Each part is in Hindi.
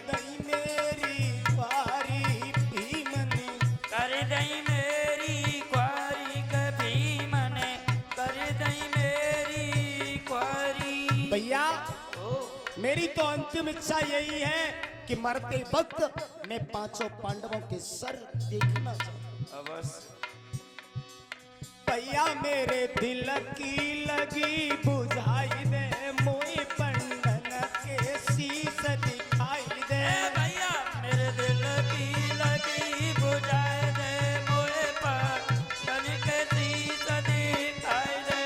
दई मेरी क्वारी भीमने, कर दई मेरी क्वारी के भीमने, कर दई मेरी क्वारी। भैया मेरी तो अंतिम इच्छा यही है कि मरते वक्त मैं पांचों पांडवों के सर देखना चाहता हूं। अवश्य भैया मेरे दिल की लगी बुझाई दे, मोई पंडन के शीश दिखाई दे। भैया मेरे दिल की लगी बुझाए दे, मोए पंडन के शीश दिखाई दे।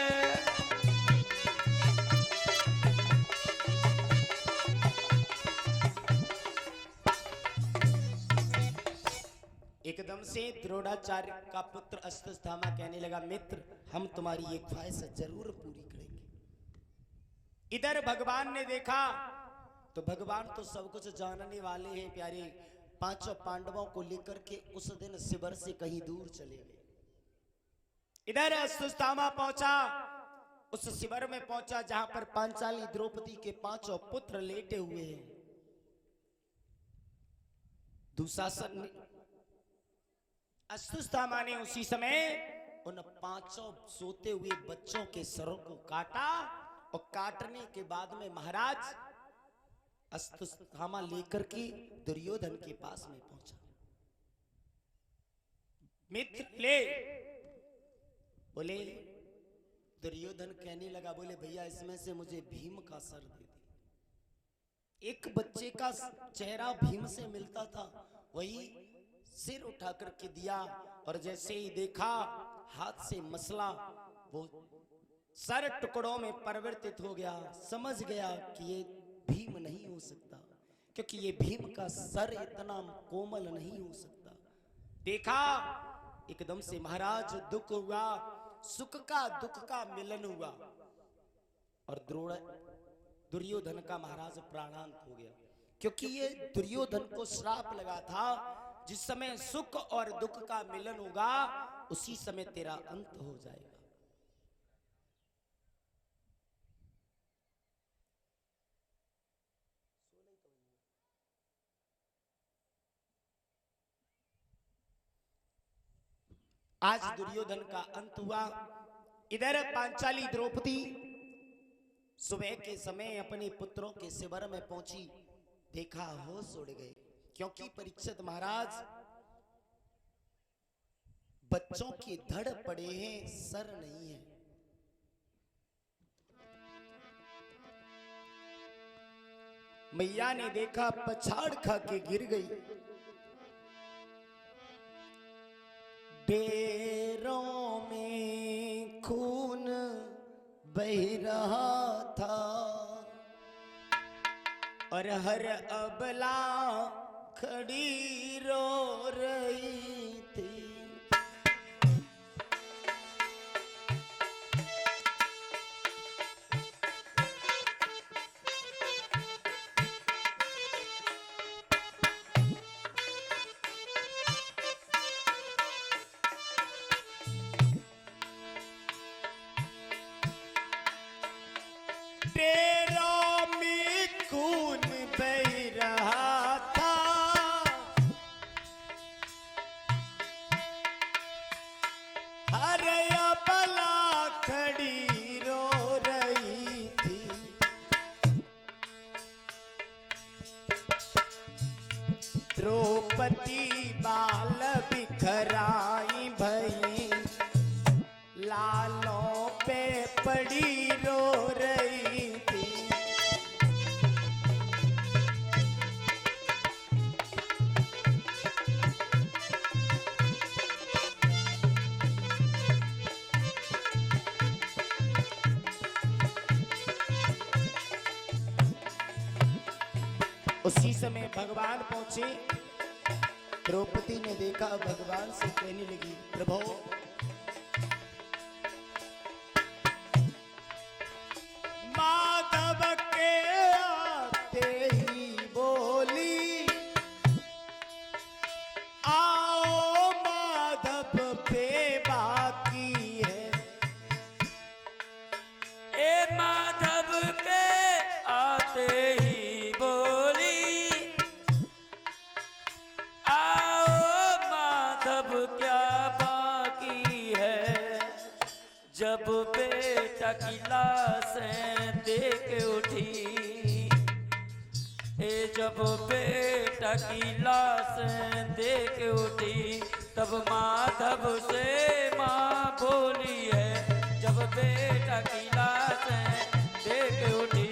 एकदम से द्रोणाचार्य का पुत्र अश्वत्थामा कहने लगा, मित्र हम तुम्हारी ये ख्वाहिश जरूर पूरी करेंगे। इधर भगवान ने देखा तो भगवान तो सब कुछ जानने वाले हैं प्यारे, पांचों पांडवों को लेकर के उस दिन शिविर से कहीं दूर चले गए। इधर अश्वत्थामा पहुंचा, उस शिविर में पहुंचा जहां पर पांचाली द्रौपदी के पांचों पुत्र लेटे हुए हैं। दुशासन अश्वत्थामा ने उसी समय उन पांचों सोते हुए बच्चों के सरों को काटा और काटने के बाद में महाराज अश्वत्थामा लेकर के दुर्योधन के पास में पहुंचा। मित्र ले बोले, दुर्योधन कहने लगा, बोले भैया इसमें से मुझे भीम का सर दे दे। एक बच्चे का चेहरा भीम से मिलता था, वही सिर उठा करके दिया और जैसे ही देखा हाथ से मसला, वो सर टुकड़ों में परिवर्तित हो गया। समझ गया कि ये भीम नहीं हो सकता, क्योंकि ये भीम का सर इतना कोमल नहीं हो सकता। देखा एकदम से महाराज दुख हुआ, सुख का दुख का मिलन हुआ और दुर्योधन का महाराज प्राणांत हो गया, क्योंकि ये दुर्योधन को श्राप लगा था, जिस समय सुख और दुख का मिलन होगा उसी समय तेरा अंत हो जाएगा। आज दुर्योधन का अंत हुआ। इधर पांचाली द्रौपदी सुबह के समय अपने पुत्रों के शिविर में पहुंची, देखा होश उड़ गए, क्योंकि परीक्षित महाराज बच्चों के धड़ पड़े हैं, सर नहीं है। मैया ने देखा, पछाड़ खा के गिर गई। डेरों में खून बह रहा था और हर अबला खड़ी रो रही थी। डेरों में खून बह रहा था, हर अबला खड़ी रो रही थी। द्रौपदी बाल बिखराई भई, लालों पे पड़ी रो रही थी। उसी समय भगवान पहुंचे। द्रौपदी ने देखा, भगवान से कहने लगी, प्रभु माधव के आते ही बोली, आओ माधव पे बाकी है। ए माधव के आते ही बोली, बेटा की लाश देख उठी। जब बेटा की लाश देख उठी तब माधव से माँ बोली है। जब बेटा की लाश देख उठी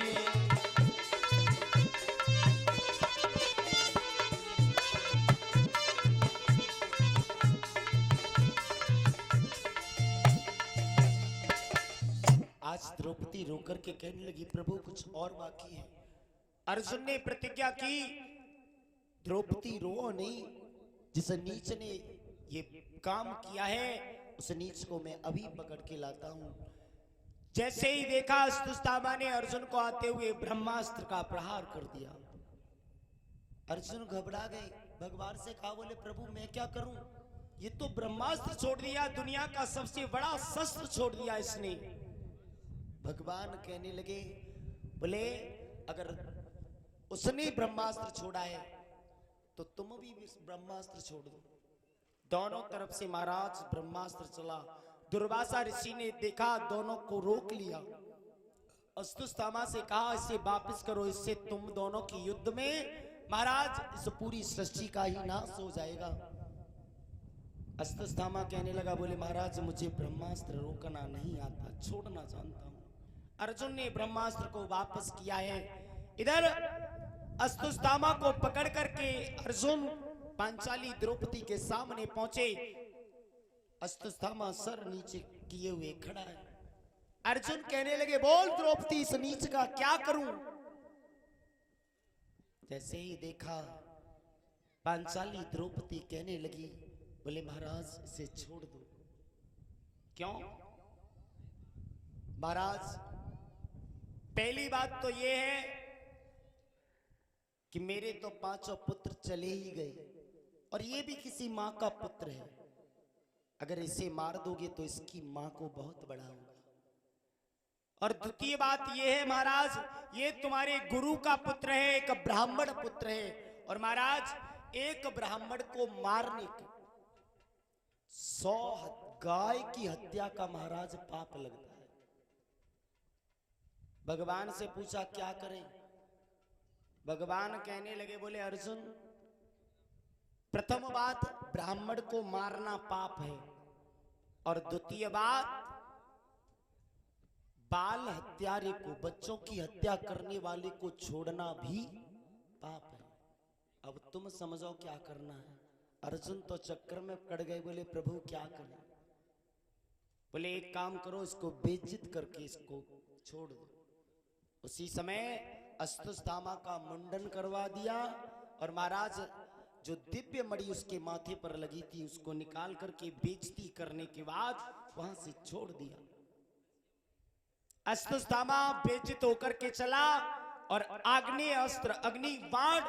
आज द्रौपदी रोकर के कहने लगी प्रभु कुछ और बाकी है। अर्जुन ने प्रतिज्ञा की द्रौपदी रो नहीं, जिस नीच ने ये काम किया है उस नीच को मैं अभी पकड़ के लाता हूं। जैसे ही देखा अस्तुस्तामा ने अर्जुन को आते हुए ब्रह्मास्त्र का प्रहार कर दिया। अर्जुन घबरा गए, भगवान से कहा बोले प्रभु मैं क्या करूं, ये तो ब्रह्मास्त्र छोड़ दिया, दुनिया का सबसे बड़ा शस्त्र छोड़ दिया इसने। भगवान कहने लगे बोले अगर उसने ब्रह्मास्त्र छोड़ा है तो तुम भी ब्रह्मास्त्र छोड़ दो। दोनों तरफ से महाराज ब्रह्मास्त्र चला। दुर्वासा ऋषि ने देखा, दोनों को रोक लिया। अस्तुस्तामा से कहा इसे वापस करो, इससे तुम दोनों की युद्ध में महाराज इस पूरी सृष्टि का ही नाश हो जाएगा। अस्तुस्तामा कहने लगा बोले महाराज मुझे ब्रह्मास्त्र रोकना नहीं आता, छोड़ना जानता हूं। अर्जुन ने ब्रह्मास्त्र को वापस किया है। इधर अस्तुस्तामा को पकड़ करके अर्जुन पांचाली द्रौपदी के सामने पहुंचे। अस्तुस्तामा सर नीचे किए हुए खड़ा है। अर्जुन कहने लगे बोल द्रौपदी इस नीच का क्या करूं। जैसे ही देखा पांचाली द्रौपदी कहने लगी बोले महाराज इसे छोड़ दो। क्यों महाराज, पहली बात तो ये है कि मेरे तो 5 पुत्र चले ही गए और ये भी किसी मां का पुत्र है। अगर इसे मार दोगे तो इसकी मां को बहुत बड़ा होगा। और द्वितीय बात ये है महाराज, ये तुम्हारे गुरु का पुत्र है, एक ब्राह्मण पुत्र है। और महाराज एक ब्राह्मण को मारने के 100 गाय की हत्या का महाराज पाप लगता है। भगवान से पूछा क्या करें। भगवान कहने लगे बोले अर्जुन प्रथम बात ब्राह्मण को मारना पाप है और द्वितीय बात बाल हत्यारे को, बच्चों की हत्या करने वाले को छोड़ना भी पाप है। अब तुम समझो क्या करना है। अर्जुन तो चक्कर में पड़ गए, बोले प्रभु क्या करें। बोले एक काम करो इसको बेइज्जत करके इसको छोड़ दो। उसी समय अस्तुस्तामा का मुंडन करवा दिया और महाराज जो दिव्य मणि उसके माथे पर लगी थी उसको निकाल करके बेइज्जती करने के बाद वहां से छोड़ दिया। अस्तुस्तामा बेइज्जत होकर के चला और आग्नेय अस्त्र अग्नि बाण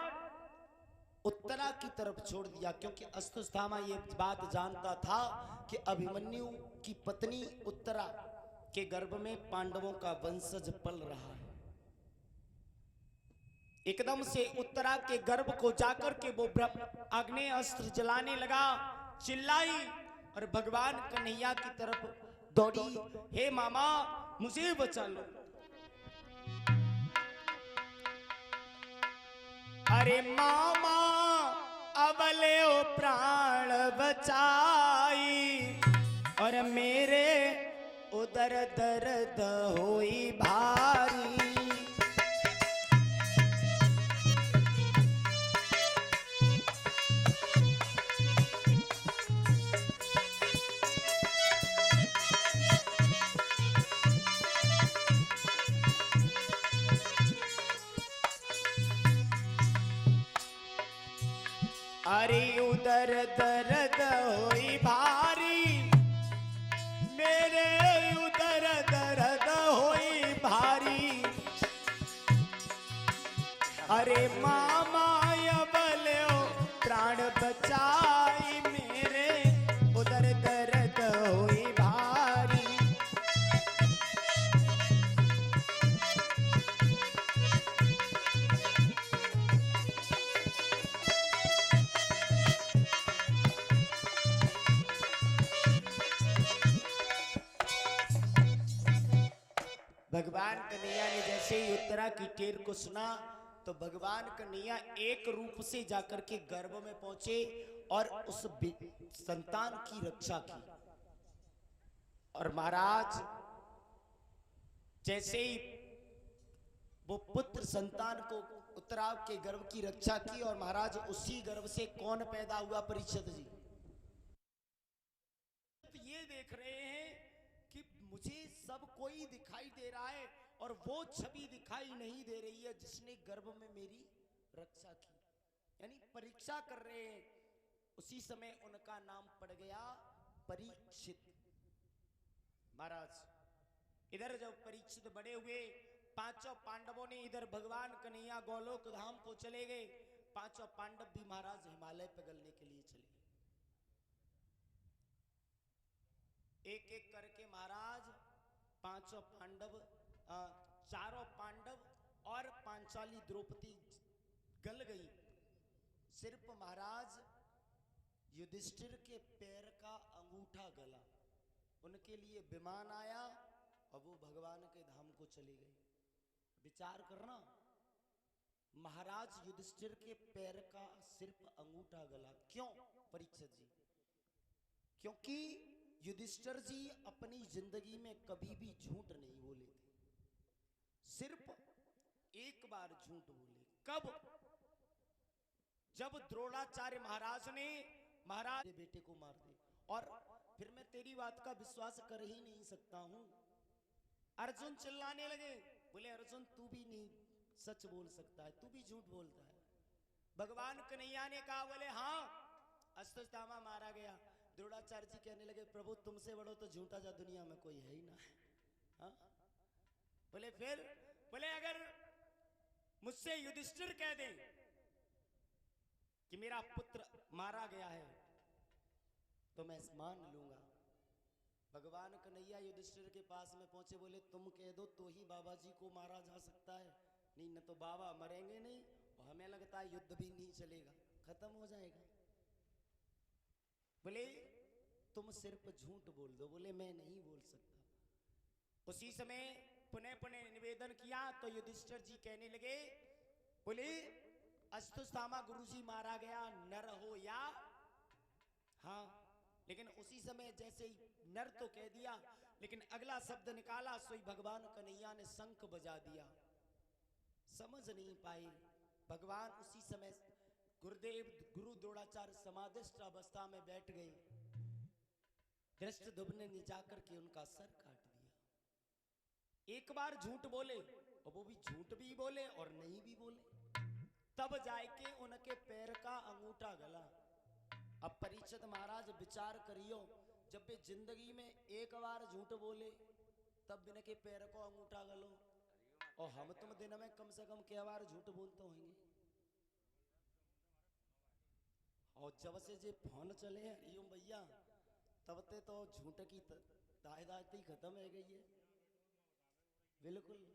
उत्तरा की तरफ छोड़ दिया, क्योंकि अस्तुस्तामा ये बात जानता था कि अभिमन्यु की पत्नी उत्तरा के गर्भ में पांडवों का वंशज पल रहा है। एकदम से उत्तरा के गर्भ को जाकर के वो आग्नेय अस्त्र जलाने लगा, चिल्लाई और भगवान कन्हैया की तरफ दौड़ी, हे मामा मुझे बचा लो। अरे मामा अबले ओ प्राण बचाई और मेरे उदर दर्द होई भारी। अरे उदर दर्द होई भारी, मेरे उदर दर्द होई भारी। अरे मामा अबले ओ प्राण बचाई, मेरे उदर दर्द होई भारी। भगवान कन्हैया ने जैसे ही उत्तरा की टेर को सुना तो भगवान कन्हैया एक रूप से जाकर के गर्भ में पहुंचे और उस संतान की रक्षा की। और महाराज जैसे ही वो पुत्र संतान को उत्तरा के गर्भ की रक्षा की और महाराज उसी गर्भ से कौन पैदा हुआ? परीक्षित जी। ये देख रहे हैं कि मुझे सब कोई दिखाई दे रहा है और वो छवि दिखाई नहीं दे रही है जिसने गर्भ में मेरी रक्षा की, यानी परीक्षा कर रहे हैं। उसी समय उनका नाम पड़ गया परीक्षित। महाराज इधर जब परीक्षित बड़े हुए, पांचों पांडवों ने इधर भगवान कन्हैया गोलोक धाम को चले गए, पांचों पांडव भी महाराज हिमालय पिघलने के लिए चले। एक एक करके महाराज पांचों पांडव, चारों पांडव और पांचाली द्रौपदी गल गई। सिर्फ महाराज युधिष्ठिर के पैर का अंगूठा गला। उनके लिए विमान आया और वो भगवान के धाम को चले गए। विचार करना, महाराज युधिष्ठिर के पैर का सिर्फ अंगूठा गला। क्यों परीक्षित जी? क्योंकि युधिष्ठिर जी अपनी जिंदगी में कभी भी झूठ नहीं बोले थे। सिर्फ एक बार झूठ बोले। कब? जब द्रोणाचार्य महाराज ने महाराज बेटे को मार दे और फिर मैं तेरी बात का विश्वास कर ही नहीं सकता हूं। अर्जुन चिल्लाने लगे, बोले अर्जुन तू भी नहीं सच बोल सकता है, तू भी झूठ बोलता है। भगवान कन्हैया ने कहा, बोले हाँ अश्वत्थामा मारा गया। द्रोणाचार्य जी कहने लगे, प्रभु तुमसे बड़ो तो झूठा जा दुनिया में कोई है ही ना। हाँ? बोले फिर? बोले अगर मुझसे युधिष्ठिर कह दे कि मेरा पुत्र मारा गया है तो मैं मान लूंगा। भगवान कन्हैया युधिष्ठिर के पास में पहुंचे, बोले तुम कह दो तो ही बाबा जी को मारा जा सकता है, नहीं न तो बाबा मरेंगे नहीं और हमें लगता है युद्ध भी नहीं चलेगा, खत्म हो जाएगा। बोले तुम सिर्फ झूठ बोल दो। बोले मैं नहीं बोल सकता। उसी समय पुनः पुनः निवेदन किया तो युधिष्ठिर जी कहने लगे, बोले अश्वत्थामा गुरुजी मारा गया, नर हो या हाँ। लेकिन उसी समय जैसे ही नर तो कह दिया, लेकिन अगला शब्द निकाला सोई भगवान कन्हैया ने शंख बजा दिया। समझ नहीं पाए भगवान। उसी समय गुरुदेव गुरु द्रोणाचार्य समाधिस्थ अवस्था में बैठ गए। धृष्टद्युम्न ने जाकर के उनका सर काट दिया। एक बार झूठ बोले और वो भी झूठ भी बोले और नहीं भी बोले, तब जाके उनके पैर का अंगूठा गला। अब परीक्षित महाराज विचार करियो, जब वे जिंदगी में एक बार झूठ बोले तब इनके पैर को अंगूठा गलो, और हम तुम दिन में कम से कम क्या बार झूठ बोलते होंगे। और जब से जे फोन चले हैं यूं भैया, तब ते तो झूठ की तादाद ही खत्म हो गई है। बिल्कुल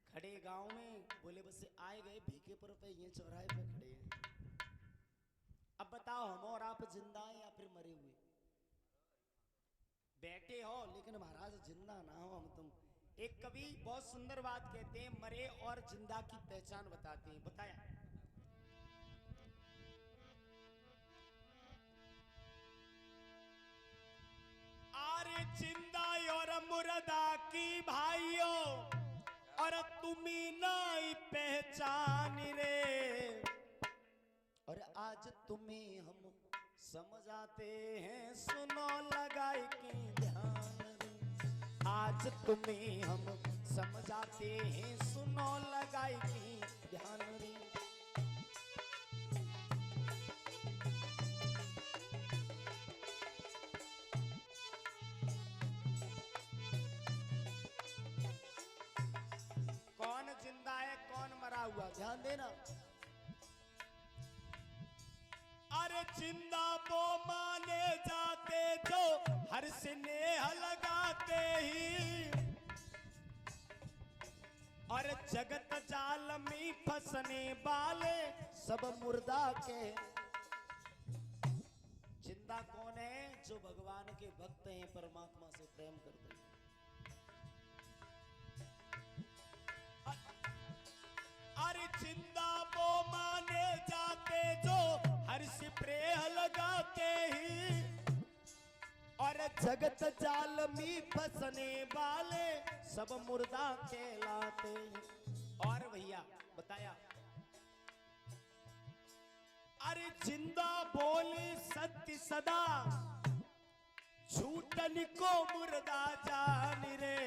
खड़े गांव में बोले बस आए गए भीखेपुर पे, ये चौराहे पे खड़े हैं। अब बताओ हम और आप जिंदा हैं या फिर मरे हुए? बैठे हो लेकिन महाराज जिंदा ना हो हम तुम। एक कवि बहुत सुंदर बात कहते हैं, मरे और जिंदा की पहचान बताते हैं। बताया, अरे जिंदा और मुर्दा की भाइयों और तुम्ही नहीं पहचान रे, और आज तुम्हें हम समझाते हैं सुनो लगाए के ध्यान रे। आज तुम्हें हम समझाते हैं सुनो लगाए के ध्यान रे। कौन जिंदा है कौन मरा हुआ, ध्यान देना। अरे जिंदा वो माने जाते जो हर स्नेह लगाते ही, और जगत जाल में फंसने वाले सब मुर्दा के। जिंदा कौन है? जो भगवान के भक्त हैं, परमात्मा से प्रेम करते हैं। जिंदा वो माने जाते जो हर्ष प्रेह लगाते ही, और जगत जाल में फंसने वाले सब मुर्दा कहलाते हैं। और भैया बताया, अरे जिंदा बोले सत्य सदा, झूठन को मुर्दा जान रे।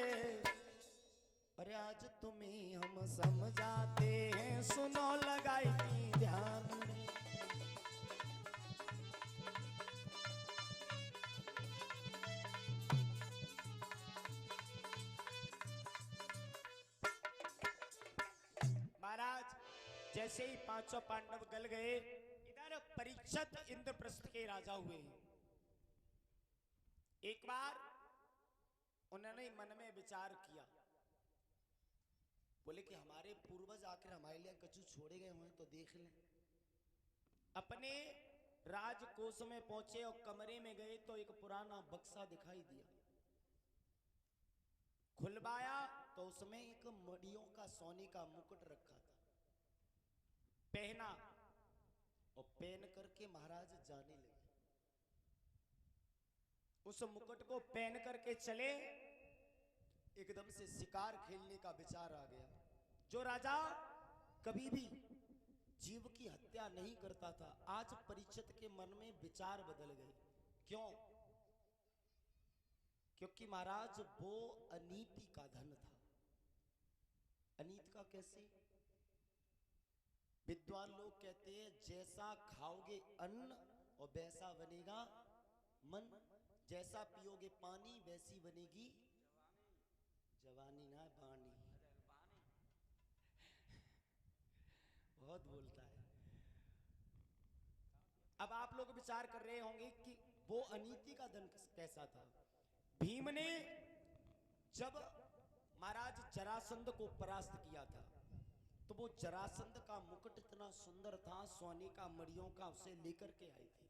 अरे आज तुम्हें हम समझाते हैं, सुनो लगाई ध्यान रे। महाराज जैसे ही पांचों पांडव गल गए, इधर परीक्षित इंद्रप्रस्थ के राजा हुए। एक बार उन्होंने मन में विचार किया, बोले कि हमारे पूर्वज आकर हमारे लिए कछु छोड़े गए हुए तो देख लें। अपने राजकोष में पहुंचे और कमरे में गए तो एक पुराना बक्सा दिखाई दिया। खुलवाया तो उसमें एक मड़ियों का सोने का मुकुट रखा था। पहना और पहन करके महाराज जाने लगे। उस मुकुट को पहन करके चले, एकदम से शिकार खेलने का विचार आ गया। जो राजा कभी भी जीव की हत्या नहीं करता था, आज परीक्षित के मन में विचार बदल गए। क्यों? क्योंकि महाराज वो अनीति का धन था। अनीति का कैसे? विद्वान लोग कहते हैं जैसा खाओगे अन्न और वैसा बनेगा मन, जैसा पियोगे पानी वैसी बनेगी जवानी, ना बानी। बहुत बोलता है। अब आप लोग विचार कर रहे होंगे कि वो अनीति का धन कैसा था। भीम ने जब महाराज जरासंध को परास्त किया था, तो वो जरासंध का मुकुट इतना सुंदर था, सोने का मड़ियों का, उसे लेकर के आए थे।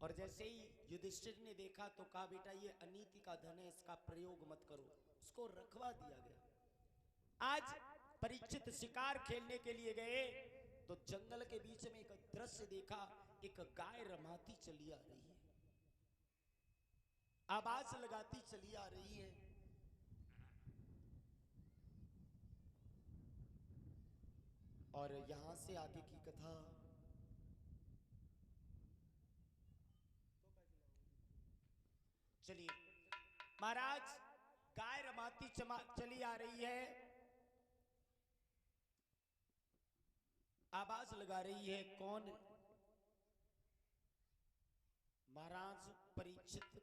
और जैसे ही युधिष्ठिर ने देखा तो कहा, बेटा ये अनीति का धन है, इसका प्रयोग मत करो। उसको रखवा दिया गया। आज परीक्षित शिकार खेलने के लिए गए तो जंगल के बीच में एक दृश्य देखा, एक गाय रमाती चली आ रही है, आवाज लगाती चली आ रही है। और यहां से आगे की कथा चलिए। महाराज गाय रमाती चली आ रही है, आवाज लगा रही है, कौन? महाराज परीक्षित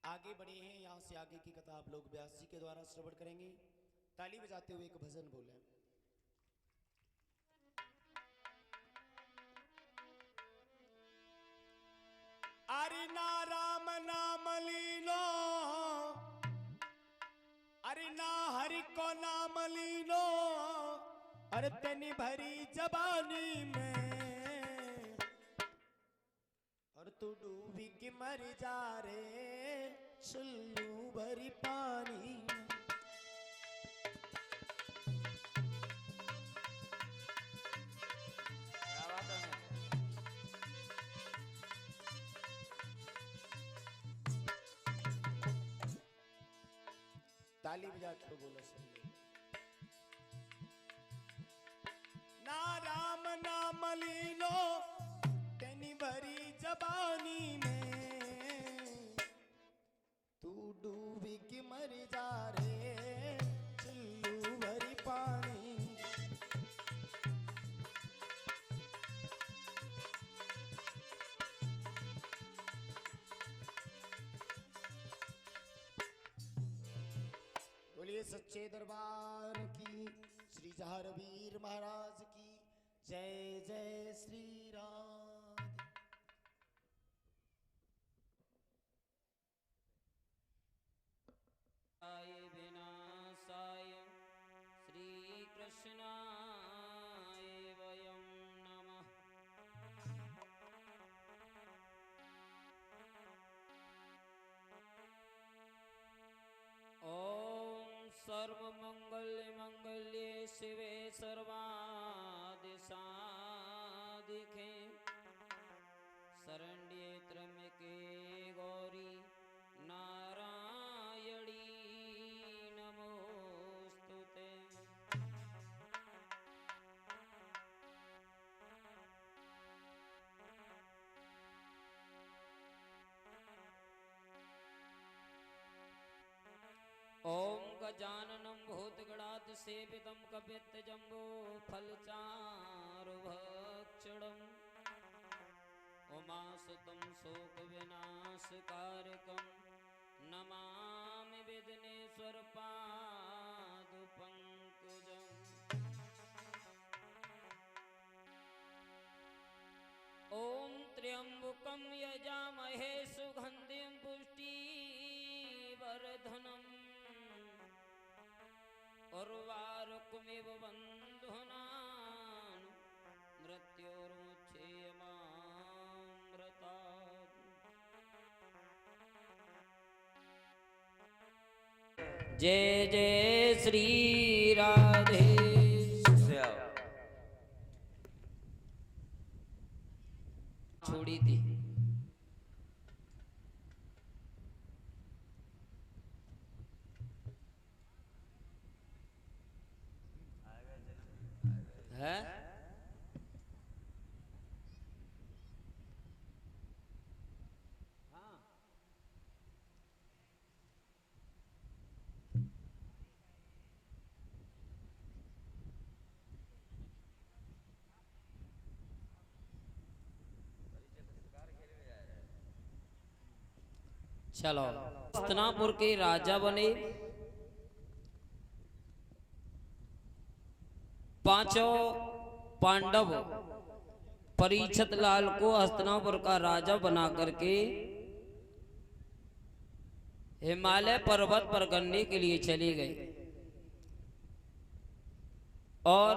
आगे बढ़े हैं। यहां से आगे की कथा आप लोग व्यास जी के द्वारा श्रवण करेंगे। ताली बजाते हुए एक भजन बोले। अरे ना राम नाम लीनो, अरे ना हरि को नाम लीनो, अरे तेनी भरी जबानी में, और तू डूबी के मर जा रे चुल्लू भरी पानी में। ताली बजा के बोलो सही। ना राम नाम लीनो तेनी भरी जबानी में, तू डूबी के मर जा रे चुल्लू भरी पानी। बोलिए सच्चे दरबार की, श्री जहारवीर महाराज की जय जय श्री राम। विनाशाय श्री कृष्णाय वयं नमः। ओम सर्वमंगल मंगल्ये शिवे सर्वा साधिके शरण्ये त्र्यंबके गौरी नारायणी नमोस्तुते। ओम गजाननं भूतगणाधिसेवितं कपित्थजम्बो फलचारुभक्षणम् उमासुतं शोकविनाशकारकं नमामि विघ्नेश्वरपादपङ्कजम्। ॐ त्र्यम्बकं यजामहे सुगन्धिं पुष्टिवर्धनम् उर्वारुकमिव बन्धुनान् मृत्योर्मुच्येमामृतात्। जय जय श्री राधे छोड़ी थी। है चलो हस्तिनापुर के राजा बने। पांचों पांडव परीक्षित लाल को हस्तिनापुर का राजा बना करके हिमालय पर्वत पर गढ़ने के लिए चले गए। और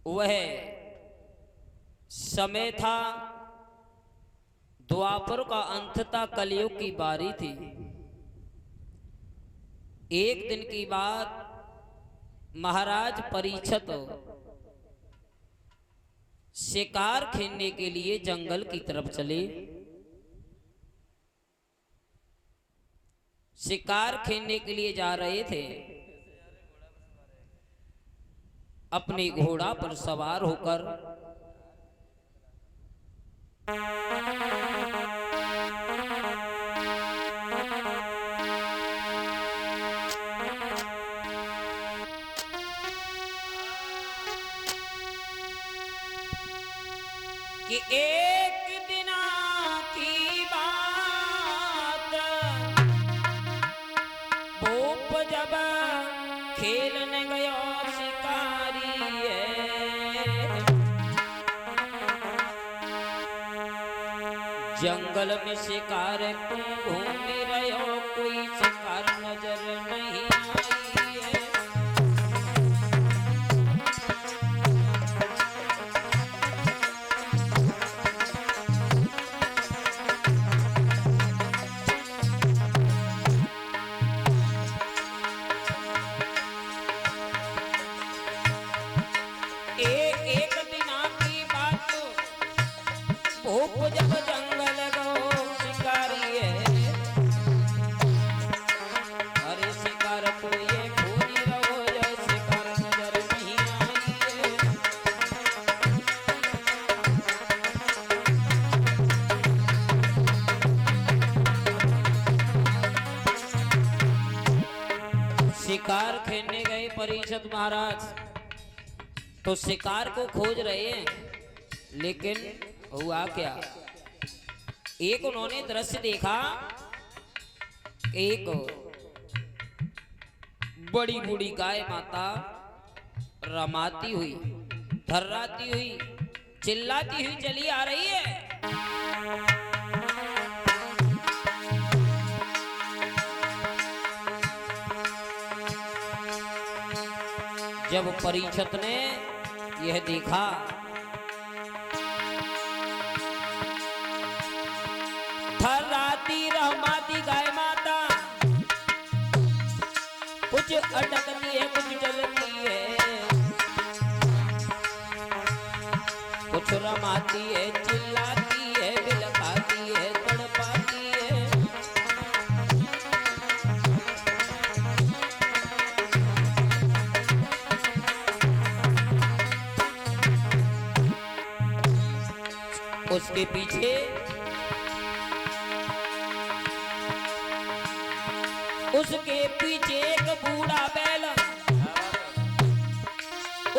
वह समय था द्वापर का अंत था, कलयुग की बारी थी। एक दिन की बात, महाराज परीक्षित शिकार खेलने के लिए जंगल की तरफ चले। शिकार खेलने के लिए जा रहे थे। अपने घोड़ा पर सवार होकर कि एक दिन की बात, भूप जब खेलने गया शिकारी है। जंगल में शिकार को घूम रहो, कोई शिकार नजर नहीं आई है। एक दिन की बात, भूप जब जंगल गो शिकारी है। अरे शिकार को ये खोज रहो, ये शिकार नजर नहीं आई है। शिकार खेलने गए परीक्षित महाराज, तो शिकार को खोज रहे हैं, लेकिन हुआ क्या? एक उन्होंने दृश्य देखा, एक बड़ी बूढ़ी गाय माता रमाती हुई, थर्राती हुई, चिल्लाती हुई चली आ रही है। जब परीक्षित ने यह देखा, थर्राती रहमाती गाय माता कुछ अटकती है, कुछ चलती है। कुछ रमाती है, चिल्लाती है, बिलखाती है, तड़पाती है। उसके पीछे एक बूढ़ा बैल,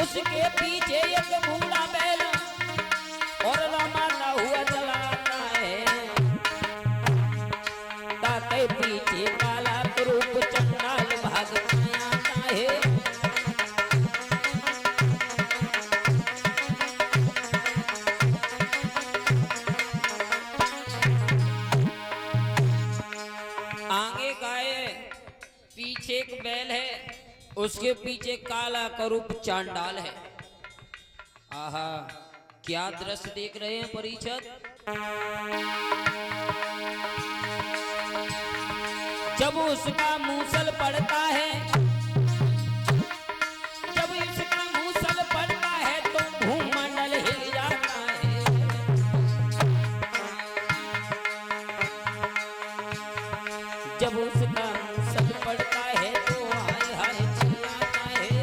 उसके पीछे एक बूढ़ा बैल और रमाता हुआ चला आता है। ताके पीछे काला रूप चंडाल भाग आता है। आगे गाय, पीछे एक बैल है, उसके पीछे काला करूप चांडाल है। आहा, क्या दृश्य देख रहे हैं परीक्षित। जब उसका मूसल पड़ता है, जब उसका मूसल पड़ता है तो भूमंडल हिल जाता है। जब उसका मूसल पड़ता है तो हाय हाय चिल्लाता है।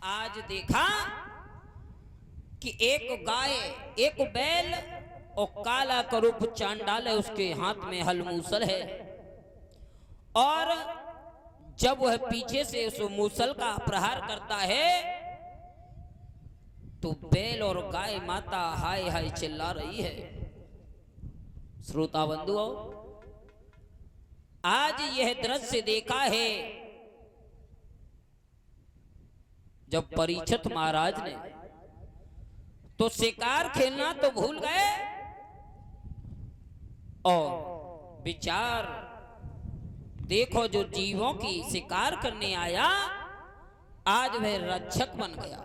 आज देखा कि एक गाय, एक बैल और काला करूप चांडाल है, उसके हाथ में हल मूसल है। और जब वह पीछे से उस मूसल का प्रहार करता है तो बैल और गाय माता हाय हाय चिल्ला रही है। श्रोता बंधुओं, आज यह दृश्य देखा है जब परीक्षित महाराज ने तो शिकार खेलना तो भूल गए और विचार देखो, जो जीवों की शिकार करने आया आज वह रक्षक बन गया।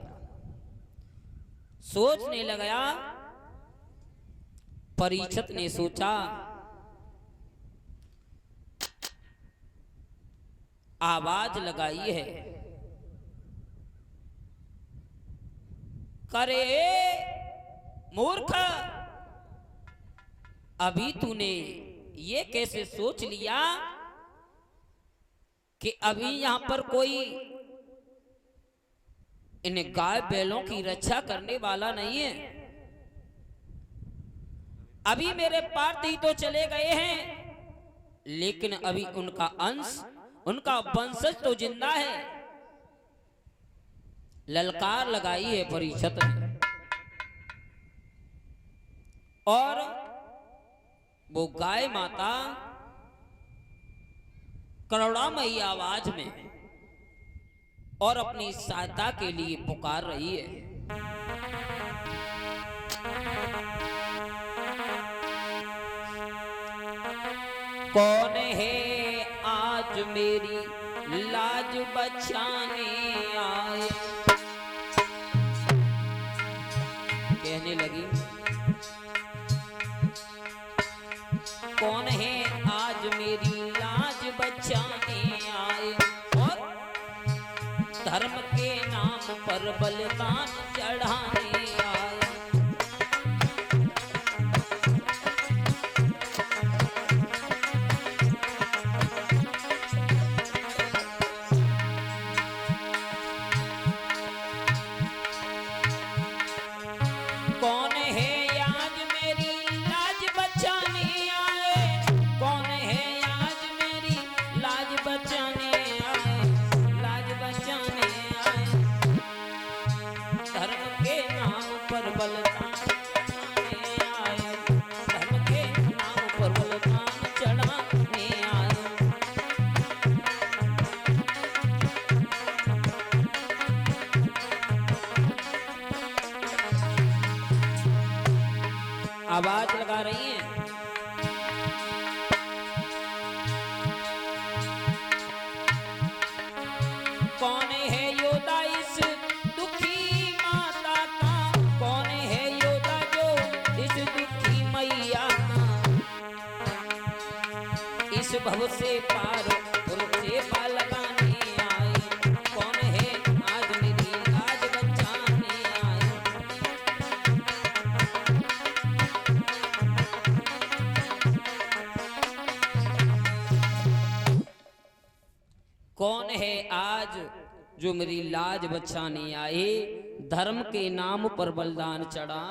सोचने लगा, परीक्षित ने सोचा आवाज लगाई है, करे मूर्ख, अभी तूने ये कैसे सोच लिया कि अभी यहां पर कोई इन गाय बैलों की रक्षा करने वाला नहीं है। अभी मेरे पार्थ ही तो चले गए हैं, लेकिन अभी उनका अंश, उनका वंशज तो जिंदा है। ललकार लगाई है परीक्षित ने और वो गाय माता करुणामयी आवाज में और अपनी सहायता के लिए पुकार रही है। कौन है आज मेरी लाज बचाने आए, कहने लगी, कौन है आज मेरी लाज बचाने आए और धर्म के नाम पर बलिदान चढ़ाने आए। कौन है आज मेरी लाज बचाने आए, कौन है आज मेरी लाज बचाने आए, लाज बचाने आए। इस भव से पार पुरुष से पाल लगाने आए। कौन है आज मेरी लाज बचाने आए। कौन है आज जो मेरी लाज बचाने आए। धर्म के नाम पर बलिदान चढ़ा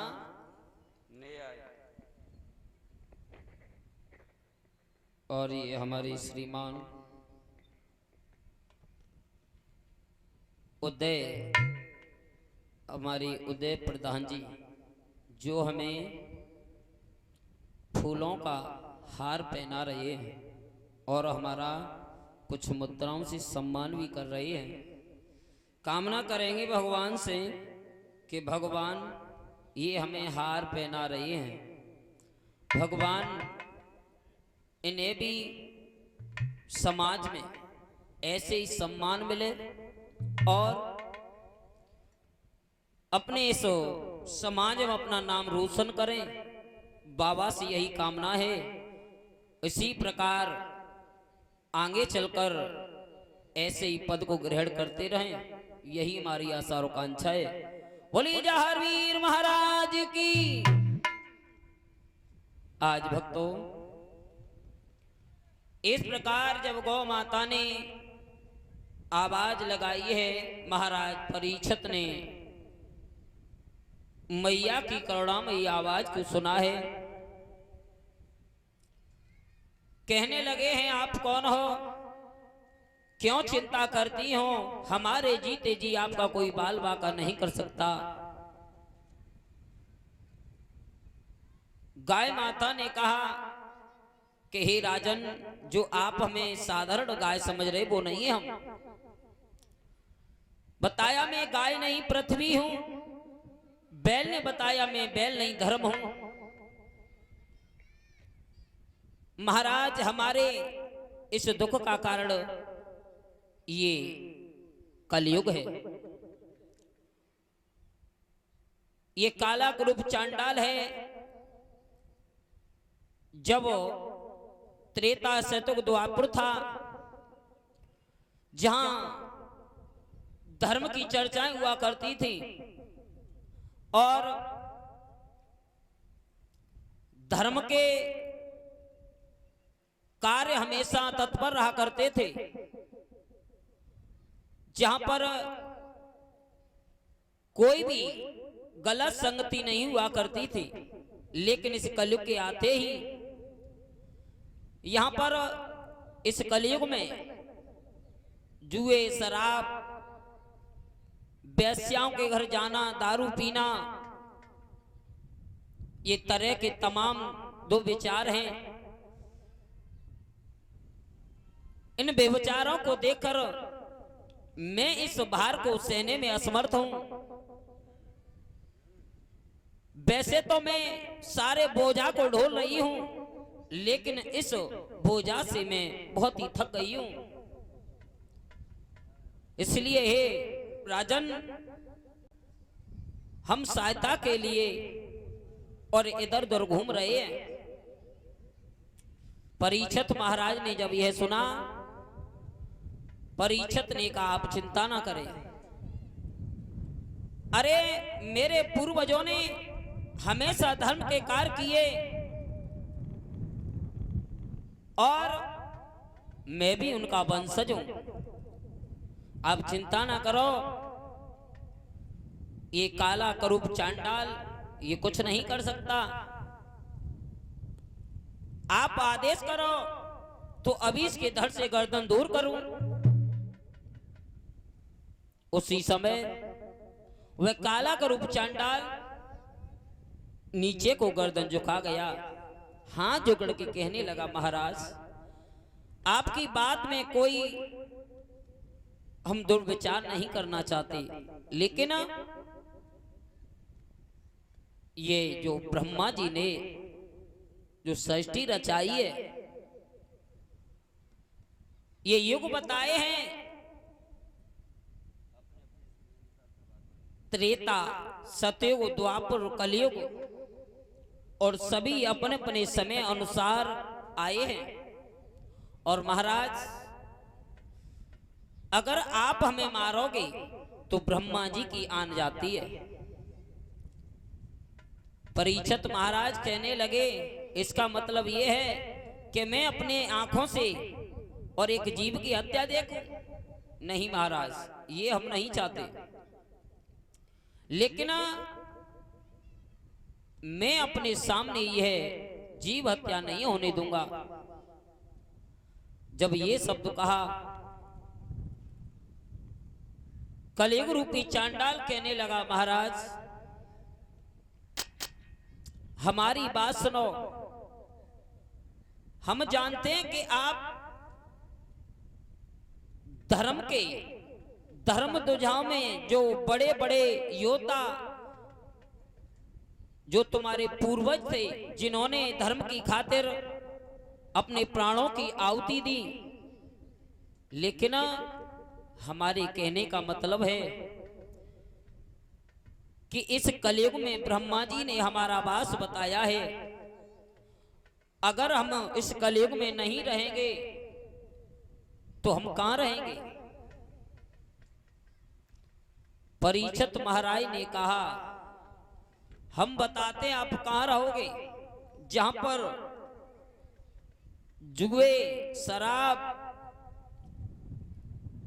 और ये हमारे श्रीमान उदय, हमारे उदय प्रधान जी, जो हमें फूलों का हार पहना रहे हैं और हमारा कुछ मुद्राओं से सम्मान भी कर रहे हैं। कामना करेंगे भगवान से कि भगवान ये हमें हार पहना रहे हैं, भगवान इन्हें भी समाज में ऐसे ही सम्मान मिले और अपने इस समाज में अपना नाम रोशन करें। बाबा से यही कामना है। इसी प्रकार आगे चलकर ऐसे ही पद को ग्रहण करते रहें, यही हमारी आशा और आकांक्षा है। बोलिए जहर वीर महाराज की। आज भक्तों, इस प्रकार जब गौ माता ने आवाज लगाई है, महाराज परीक्षित ने मैया की करुणामयी आवाज को सुना है। कहने लगे हैं, आप कौन हो, क्यों चिंता करती हो, हमारे जीते जी आपका कोई बाल बाका नहीं कर सकता। गाय माता ने कहा कि हे राजन, जो आप हमें साधारण गाय समझ रहे वो नहीं है हम। बताया मैं गाय नहीं पृथ्वी हूं। बैल ने बताया मैं बैल नहीं धर्म हूं। महाराज, हमारे इस दुख का कारण ये कलयुग है। ये काला कुरूप चांडाल है। जब त्रेता शतयुग द्वापर था, जहां धर्म की चर्चाएं हुआ करती थी और धर्म के कार्य हमेशा तत्पर रहा करते थे, जहां पर कोई भी गलत संगति नहीं हुआ करती थी। लेकिन इस कलयुग के आते ही यहां पर इस कलयुग में जुए, शराब, वेश्याओं के घर जाना, दारू पीना, ये तरह के तमाम दो विचार हैं। इन बेविचारों को देखकर मैं इस भार को सहने में असमर्थ हूं। वैसे तो मैं सारे बोझा को ढोल रही हूं, लेकिन इस बोझा से मैं बहुत ही थक गई हूं। इसलिए हे राजन, हम सहायता के लिए और इधर उधर घूम रहे हैं। परीक्षित महाराज ने जब यह सुना, परीक्षित ने कहा, आप चिंता ना करें। अरे, मेरे पूर्वजों ने हमेशा धर्म के कार्य किए और मैं भी उनका वंशज हूं। आप चिंता ना करो, ये काला करूप चांडाल ये कुछ नहीं कर सकता। आप आदेश करो तो अभी इसके धड़ से गर्दन दूर करूं। उसी समय वह काला करूप चांडाल नीचे को गर्दन झुका गया, हाथ जोड़ के कहने लगा, महाराज, आपकी बात में कोई हम दुर्विचार नहीं करना चाहते, लेकिन ये जो ब्रह्मा जी ने जो सृष्टि रचाई है, ये युग बताए हैं, त्रेता, सतयुग, द्वापर, कलयुग, और सभी अपने अपने समय अनुसार आए हैं और महाराज अगर आप हमें मारोगे तो ब्रह्मा जी की आन जाती है। परीक्षित महाराज कहने लगे इसका मतलब यह है कि मैं अपने आंखों से और एक जीव की हत्या देखूं? नहीं महाराज, ये हम नहीं चाहते, लेकिन मैं अपने सामने यह जीव हत्या नहीं होने दूंगा। जब ये शब्द कहा, कलयुग रूपी चांडाल कहने लगा महाराज हमारी बात सुनो, हम जानते हैं कि आप धर्म दुझाव में जो बड़े बड़े योद्धा जो तुम्हारे पूर्वज थे, जिन्होंने धर्म की खातिर अपने प्राणों की आहुति दी, लेकिन हमारे कहने का मतलब है कि इस कलयुग में ब्रह्मा जी ने हमारा वास बताया है। अगर हम इस कलयुग में नहीं रहेंगे तो हम कहां रहेंगे? परीक्षित महाराज ने कहा हम बताते आप कहां रहोगे, जहां पर जुए, शराब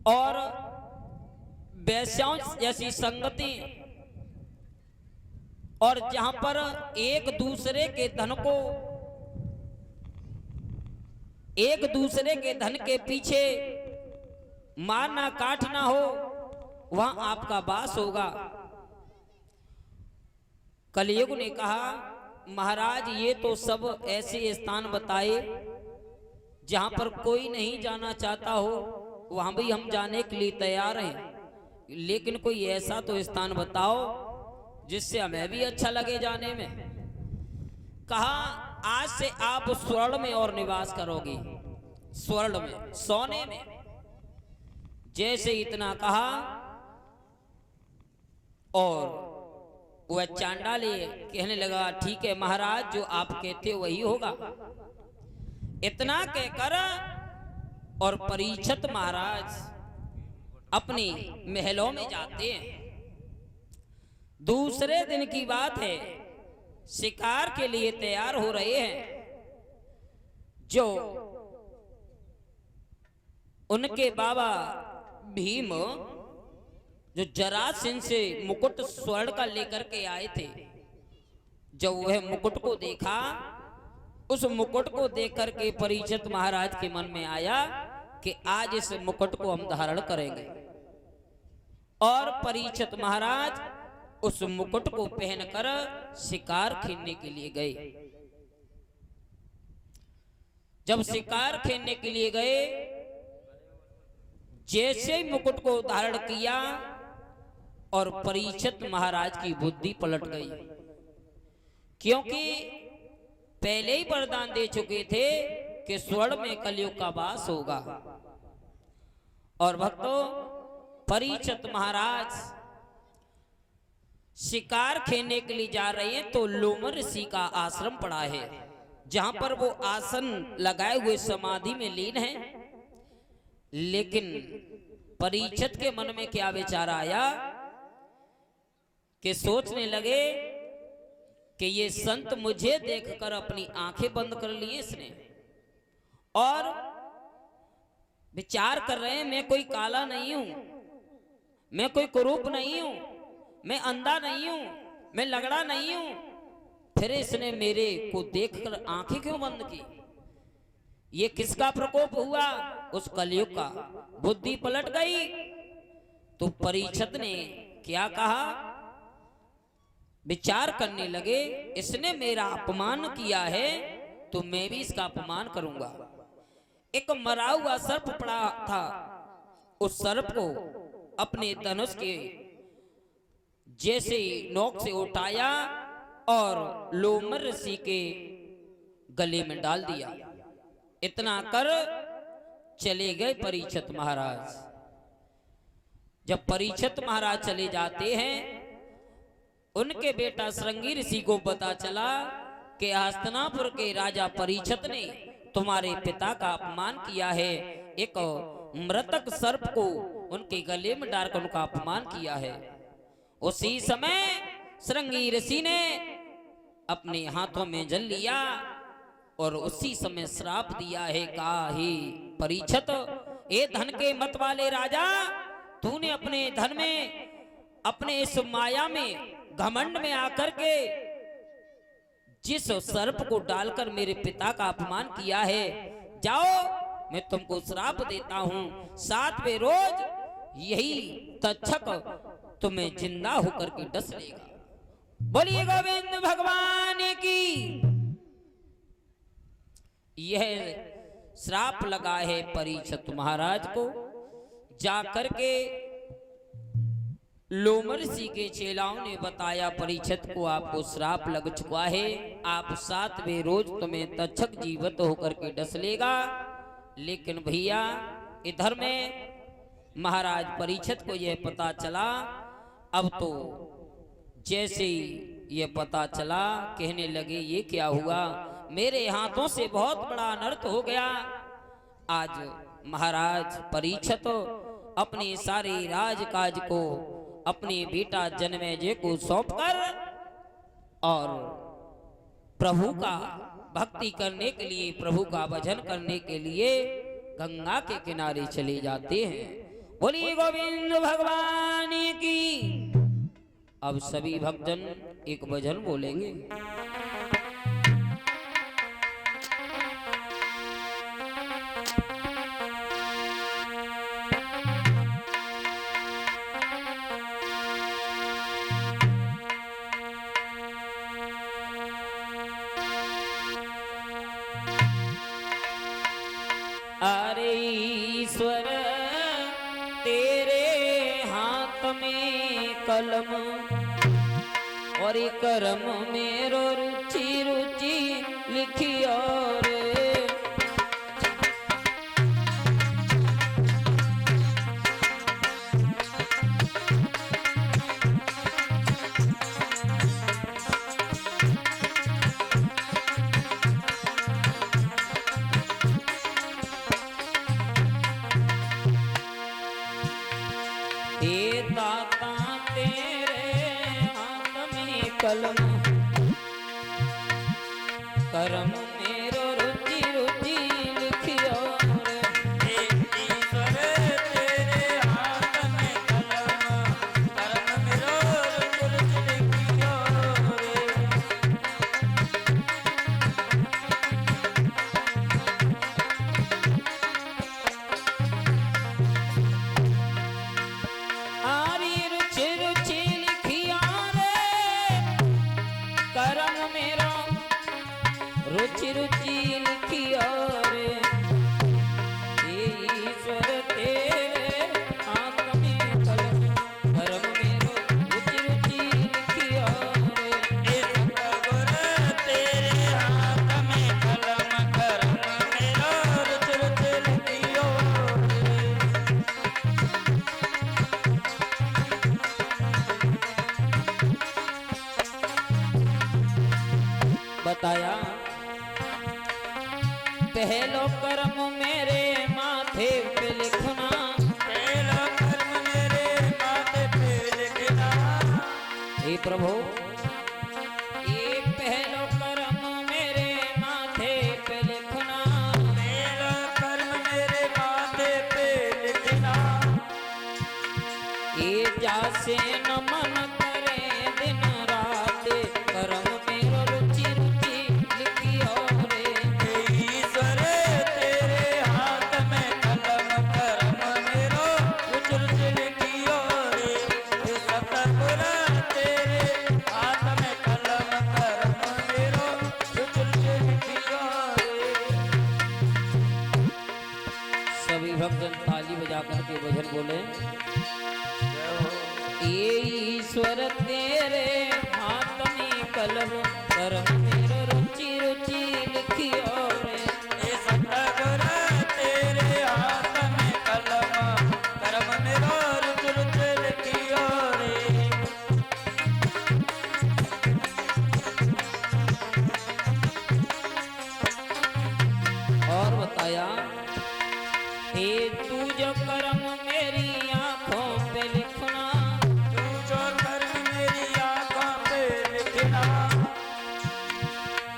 और वैश्याओं जैसी संगति, और जहां पर एक दूसरे के धन के पीछे मारना काटना हो, वहां आपका वास होगा। कलयुग ने कहा महाराज ये तो सब ऐसे स्थान बताए जहां पर कोई नहीं जाना चाहता हो, वहां भी हम जाने के लिए तैयार हैं, लेकिन कोई ऐसा तो स्थान बताओ जिससे हमें भी अच्छा लगे जाने में। कहा आज से आप स्वर्ण में और निवास करोगे, स्वर्ण में, सोने में। जैसे इतना कहा और वह चांडाली कहने लगा ठीक है महाराज, जो आप कहते वही होगा। इतना कहकर और परीक्षित महाराज अपने महलों में जाते हैं। दूसरे दिन की बात है, शिकार के लिए तैयार हो रहे हैं। जो उनके बाबा भीम जो जरासंध से मुकुट स्वर्ण का लेकर के आए थे, जब वह मुकुट को देखा, उस मुकुट को देख करके परीक्षित महाराज के मन में आया कि आज इस मुकुट को हम धारण करेंगे। और परीक्षित महाराज उस मुकुट को पहनकर शिकार खेलने के लिए गए। जब शिकार खेलने के लिए गए, जैसे ही मुकुट को धारण किया और परीक्षित महाराज की बुद्धि पलट गई, क्योंकि पहले ही वरदान दे चुके थे कि स्वर्ण में कलयुग का वास होगा। और भक्तों, परीक्षित महाराज शिकार खेलने के लिए जा रहे हैं तो लोमर ऋषि का आश्रम पड़ा है, जहां पर वो आसन लगाए हुए समाधि में लीन है। लेकिन परीक्षित के मन में क्या विचार आया कि सोचने लगे कि ये संत मुझे देखकर अपनी आंखें बंद कर लिए इसने, और विचार कर रहे हैं मैं कोई काला नहीं हूं, मैं कोई कुरूप नहीं हूं, मैं अंधा नहीं हूं, मैं लगड़ा नहीं हूं, फिर इसने मेरे को देखकर आंखें क्यों बंद की? ये किसका प्रकोप हुआ? उस कलयुग का। बुद्धि पलट गई तो परीक्षित ने क्या कहा? विचार करने लगे, इसने मेरा अपमान किया है तो मैं भी इसका अपमान करूंगा। एक मरा हुआ सर्प पड़ा था, उस सर्प को अपने धनुष के जैसे नोक से उठाया और लोमर ऋषि के गले में डाल दिया। इतना कर चले गए परीक्षित महाराज। जब परीक्षित महाराज चले जाते हैं, उनके बेटा श्रृंगी ऋषि को पता चला कि हस्तिनापुर के राजा परीक्षित ने तुम्हारे पिता का अपमान किया है, एक मृतक सर्प को उनके गले में डालकर उनका अपमान किया है। उसी समय श्रृंगी ऋषि ने अपने हाथों में जल लिया और उसी समय श्राप दिया है, कहा हे परीक्षित, ए धन के मत वाले राजा, तूने अपने धन में, अपने इस माया में, घमंड में आकर के जिस सर्प को डालकर मेरे पिता का अपमान किया है, जाओ मैं तुमको श्राप देता हूं, 7वें रोज यही तक्षक तुम्हें जिंदा होकर के डस लेगा। बोलिए गोविंद भगवान की। यह श्राप लगा है परीक्षित महाराज को। जाकर के लोमर ऋषि के चेलाओं ने बताया, परीक्षित को आपको श्राप लग चुका है, आप 7वें रोज तुम्हें तक्षक जीवित होकर के डस लेगा। लेकिन भैया इधर में महाराज परीक्षित को यह पता चला, अब तो जैसे ये पता चला कहने लगे ये क्या हुआ, मेरे हाथों से बहुत बड़ा अनर्थ हो गया। आज महाराज परीक्षित अपने सारे राजकाज को अपने बेटा जन्मेजय को सौंपकर और प्रभु का भक्ति करने के लिए, प्रभु का भजन करने के लिए गंगा के किनारे चले जाते हैं। बोलिए गोविंद भगवान की। अब सभी भक्तजन एक भजन बोलेंगे। अरे ईश्वर तेरे हाथ में कलम और करम मेरो रुचि रुचि लिखी और कलम करम मेरो रुचि रुचि लिखियो रे। ईश्वर तेरे हाथ में कलम करम मेरो रुचि रुचि लिखियो रे। आरी रुचि रुचि लिखियो करम मेरो रुचि रुचि लिखियो रे। ईश्वर तेरे हाथ में कलम करम मेरो रुचि रुचि लिखियो रे। गुर तेरे हाथ में कलम करम मेरो रुचि रुचि लिखियो रे। बताया पहलो कर्म मेरे माथे पे लिखना, पहलो कर्म मेरे माथे पे लिखना। हे प्रभु ये पहलो कर्म मेरे माथे पे लिखना, पहलो कर्म मेरे माथे पे लिखना। ये जासे न मन करे दिन रात कर्म मेरो रुचि रुचि लिखियो रे। ईश्वर तेरे हाथ में कलम करम मेरो रुचि रुचि लिखियो रे। सतगुर तेरे हाथ में कलम करम मेरो रुचि रुचि लिखियो रे। सभी भक्तजन ताली बजा करके भजन बोले। ईश्वर तेरे हाथ में कलम करम मेरो रुचि रुचि लिखियो रे। सतगुर तेरे हाथ में कलम करम मेरो रुचि रुचि लिखियो रे। बकाया। हे तू जो कर्म मेरी आंखों पे लिखना, तू जो कर्म मेरी आंखों पे लिखना,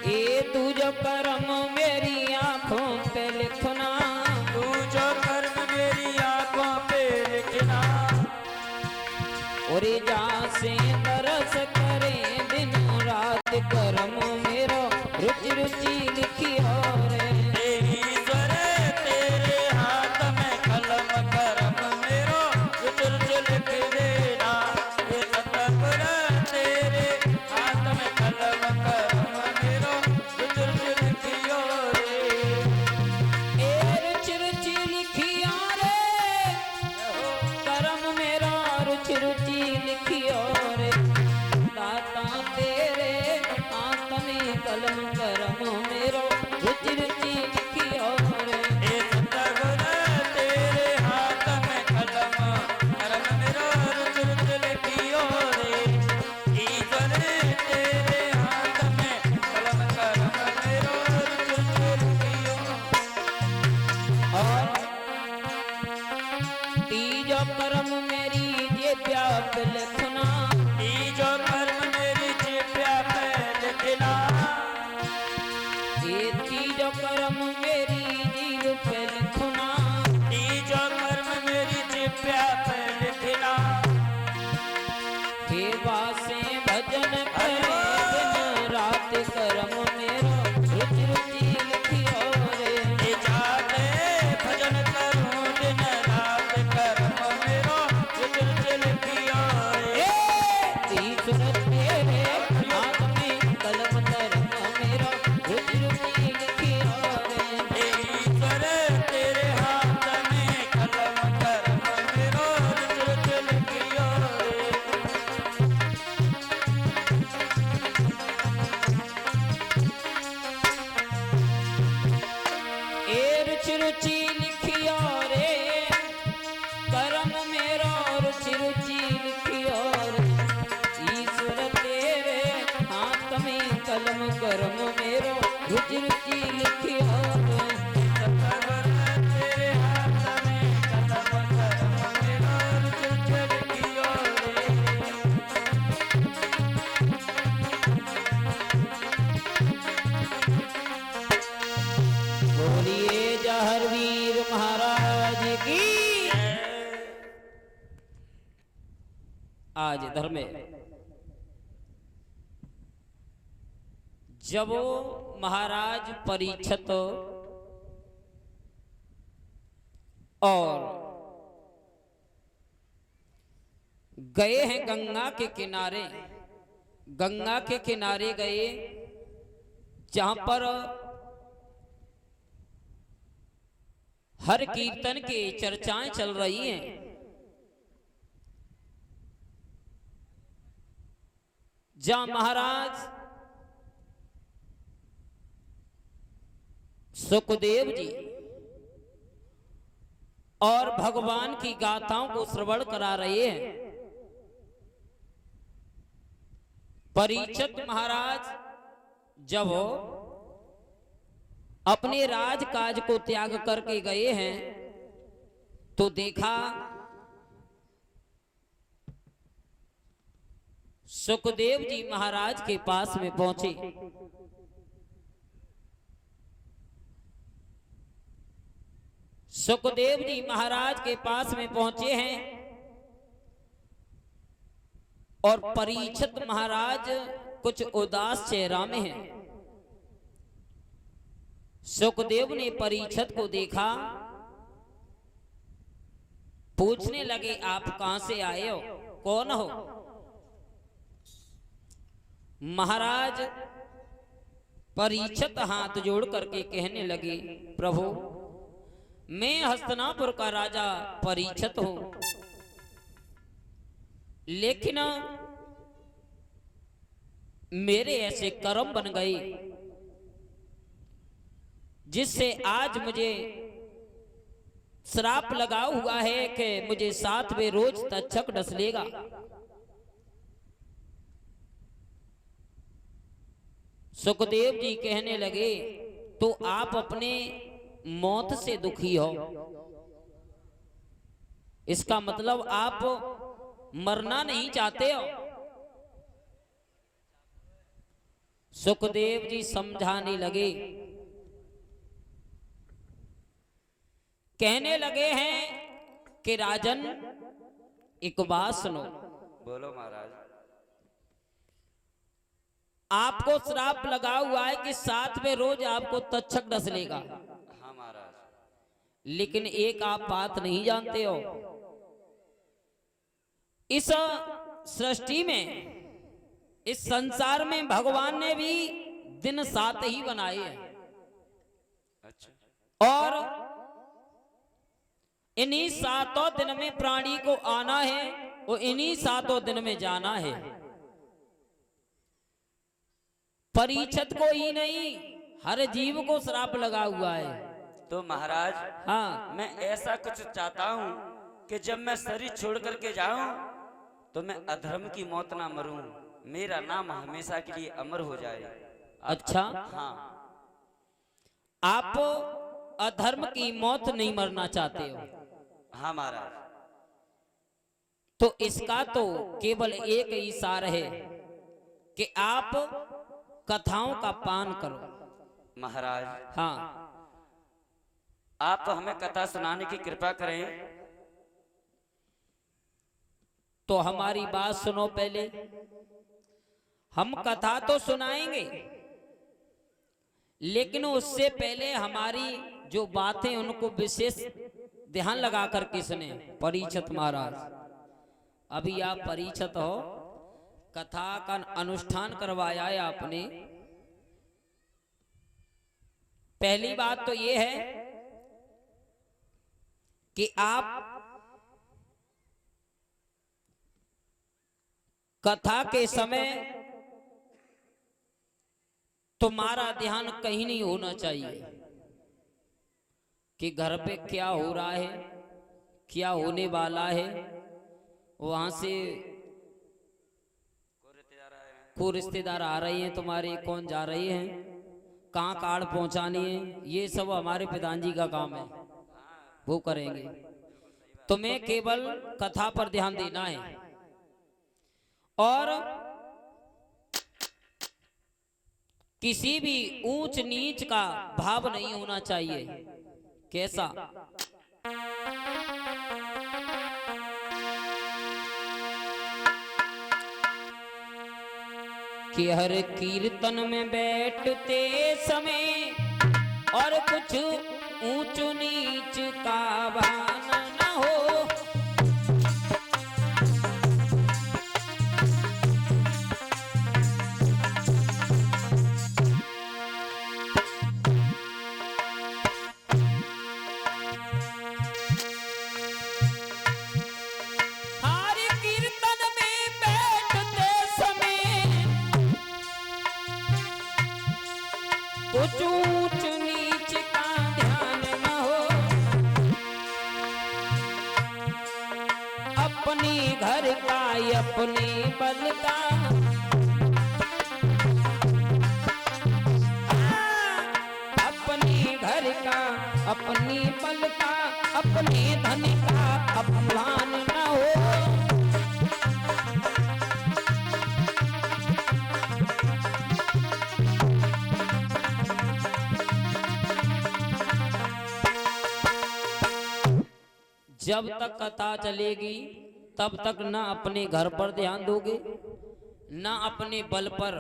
हे तू जो कर्म मेरी आंखों पे लिखना, तू जो कर्म मेरी आंखों पे लिखना। और जा से तरस करे दिन रात कर्म मेरो रुचि रुचि लिखी और ईश्वर तेरे हाथ में कलम कर्म मेरो रुचि रुचि लिख देना। ये सतगुर तेरे हाथ में कलम कर्म मेरो रुचि रुचि लिखियो रे। ए रुचि रुचि लिखी और कर्म मेरा रुचि रुचि लिखी और दाता तेरे हाथ में कलम कर्म मेरो रुचि रुचि लिखी और ये सतगुर तेरे हाथ में कलम कर्म मेरो रुचि रुचि लिखियो रे। ईश्वर तेरे हाथ में कलम कर्म मेरो रुचि रुचि लिखियो। और तीजो कर्म मेरी ये व्याप लिखना, जो कर्म मेरी चिप्या पे लिखना, ये तीजो कर्म मेरी जीव पे लिखना, जो कर्म मेरी चिप्या पे लिखना। हे वासे भजन करे दिन रात कर्म मेरो रुचि रुचि लिखियो रे। ये जाते भजन करूं दिन रात कर्म मेरो रुचि रुचि लिखियो रे। ईश्वर तेरे हाथ में कलम कर्म मेरो रुचि रुचि लिखियो रे। ईश्वर तेरे हाथ में कलम कर्म मेरो रुचि रुचि लिखियो रे। ए रुचि रुचि लिखियो रे, कर्म मेरो रुचि रुचि लिखियो रे। ईश्वर तेरे हाथ में कलम कर्म मेरो रुचि रुचि लिखियो रे। सतगुर तेरे हाथ में कलम कर्म मेरो रुचि रुचि लिखियो रे। बोलिए जहरवीर महाराज की। आज धर्म जब वो महाराज परीक्षित और गए हैं गंगा के किनारे, गंगा के किनारे गए जहां पर हर कीर्तन की चर्चाएं चल रही हैं। जहां महाराज सुखदेव जी और भगवान की गाथाओं को श्रवण करा रहे हैं। परीक्षित महाराज जब अपने राजकाज को त्याग करके गए हैं तो देखा सुखदेव जी महाराज के पास में पहुंचे। सुखदेव जी महाराज के पास में पहुंचे हैं और परीक्षित महाराज कुछ उदास चेहरा में हैं। सुखदेव ने परीक्षित को देखा, पूछने लगे आप कहां से आए हो, कौन हो? महाराज परीक्षित हाथ जोड़ करके कहने लगे, प्रभु मैं हस्तिनापुर का राजा परीक्षित हूं, लेकिन मेरे ऐसे कर्म बन गए जिससे आज मुझे श्राप लगा हुआ है कि मुझे 7वें रोज तक्षक डस लेगा। सुखदेव जी कहने लगे, तो आप अपने मौत से दुखी हो, इसका मतलब आप मरना नहीं चाहते हो। सुखदेव जी समझाने लगे, कहने लगे हैं कि राजन एक बात सुनो। बोलो महाराज। आपको श्राप लगा हुआ है कि 7वें रोज आपको तक्षक डस लेगा। हाँ महाराज। लेकिन एक आप बात नहीं जानते हो, इस सृष्टि में, इस संसार में भगवान ने भी दिन 7 ही बनाए हैं। अच्छा। और इन्हीं 7 दिन में प्राणी को आना है और इन्हीं 7 दिन में जाना है। परीक्षित को ही नहीं, हर जीव को श्राप लगा हुआ है। तो महाराज, हाँ, मैं ऐसा कुछ चाहता हूँ कि जब मैं शरीर छोड़ करके जाऊं तो मैं अधर्म की मौत ना मरूं, मेरा नाम हमेशा के लिए अमर हो जाए। अच्छा, हाँ। आप अधर्म की मौत नहीं मरना चाहते हो। हाँ महाराज। तो इसका तो केवल एक ही सार है कि आप कथाओं का पान करो। महाराज, हाँ, आप हमें कथा सुनाने की कृपा करें। तो हमारी बात सुनो पहले। हम कथा तो सुनाएंगे, लेकिन उससे पहले हमारी जो बातें उनको विशेष ध्यान लगा करके सुने। परीक्षित महाराज, अभी आप परीक्षित हो, कथा का अनुष्ठान करवाया है आपने। पहली बात तो ये है कि आप कथा के समय तुम्हारा ध्यान कहीं नहीं होना चाहिए कि घर पे क्या हो रहा है, क्या होने वाला है। वहां से को रिश्तेदार आ रहे हैं तुम्हारे, कौन जा रहे हैं, कहाँ कार्ड पहुंचानी है, ये सब हमारे प्रधान जी का काम है, वो करेंगे। तुम्हें केवल कथा पर ध्यान देना है। और किसी भी ऊंच नीच का भाव नहीं होना चाहिए। कैसा? कि हर कीर्तन में बैठते समय और कुछ ऊंच नीच का भान न हो। कुछ ऊंच नीच का ध्यान न हो। अपने घर का अपने बल का, अपने घर का अपने बल का, अपने धन का अपमान न हो। जब तक कथा चलेगी तब तक ना अपने घर पर ध्यान दोगे, ना अपने बल पर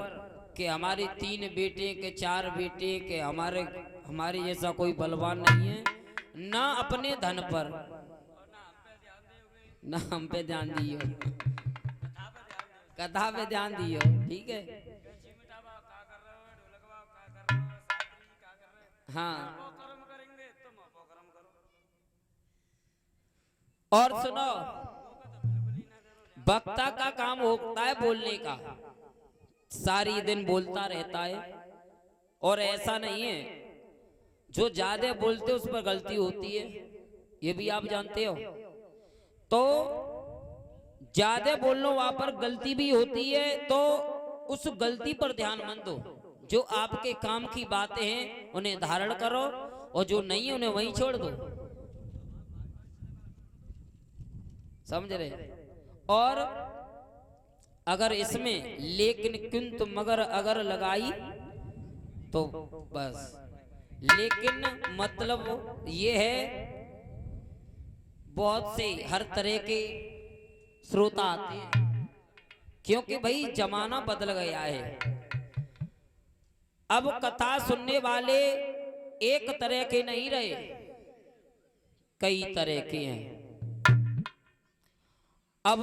कि हमारे 3 बेटे के 4 बेटे के हमारे जैसा कोई बलवान नहीं है, ना अपने धन पर, ना हम पे ध्यान दियो, कथा पे ध्यान दियो। ठीक है, हाँ। और सुनो, वक्ता का काम होता है बोलने का, सारी दिन बोलता रहता है। और ऐसा नहीं है जो ज्यादा बोलते उस पर गलती होती है, ये भी आप जानते हो। तो ज्यादा बोलने वहां पर गलती भी होती है, तो उस गलती पर ध्यान मत दो। जो आपके काम की बातें हैं उन्हें धारण करो और जो नहीं है उन्हें वहीं छोड़ दो। समझ रहे? और अगर इसमें लेकिन किंतु मगर अगर लगाई तो बस, लेकिन मतलब ये है बहुत से हर तरह के श्रोता आते हैं, क्योंकि भाई जमाना बदल गया है। अब कथा सुनने वाले एक तरह के नहीं रहे, कई तरह के हैं। अब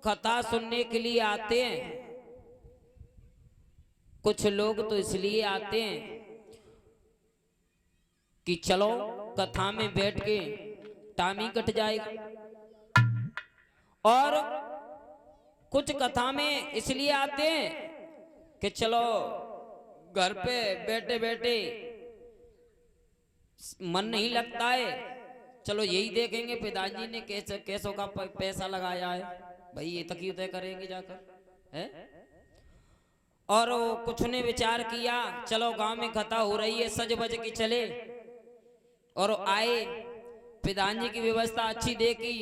कथा सुनने के लिए आते हैं कुछ लोग, तो इसलिए आते हैं कि चलो कथा में बैठ के टाइम ही कट जाएगा। और कुछ कथा में इसलिए आते हैं कि चलो घर पे बैठे बैठे मन नहीं लगता है, चलो यही देखेंगे पिताजी ने कैसों का पैसा लगाया है, भाई ये तक ही तय करेंगे जाकर है। और कुछ ने विचार किया चलो गांव में कथा हो रही है, सज बज के चले, और आए पिताजी की व्यवस्था अच्छी देखी,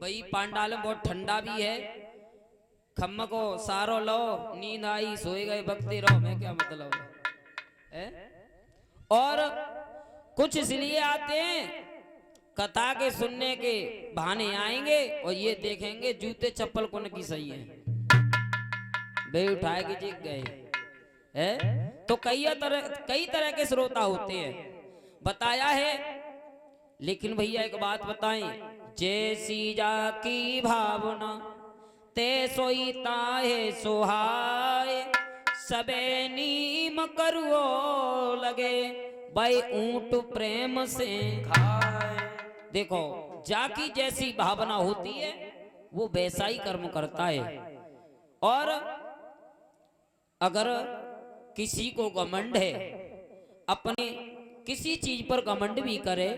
भाई पांडाल में बहुत ठंडा भी है, खम्म को सारो लो, नींद आई सोए गए भक्ति रहो, मैं क्या मतलब है। और कुछ इसलिए आते हैं कथा के सुनने के बहाने आएंगे और ये देखेंगे जूते चप्पल कौन की सही है, भाई उठाए के जीत गए है। तो कई तरह के श्रोता होते हैं, बताया है। लेकिन भैया एक बात बताएं, जैसी जाकी भावना ते सोई ताहे सोहाय, सबे नीम करुओ लगे, भाई ऊंट प्रेम से खाए। देखो जाकी जैसी भावना होती है वो वैसा ही कर्म करता है। और अगर किसी को घमंड है, अपने किसी चीज पर घमंड भी करे,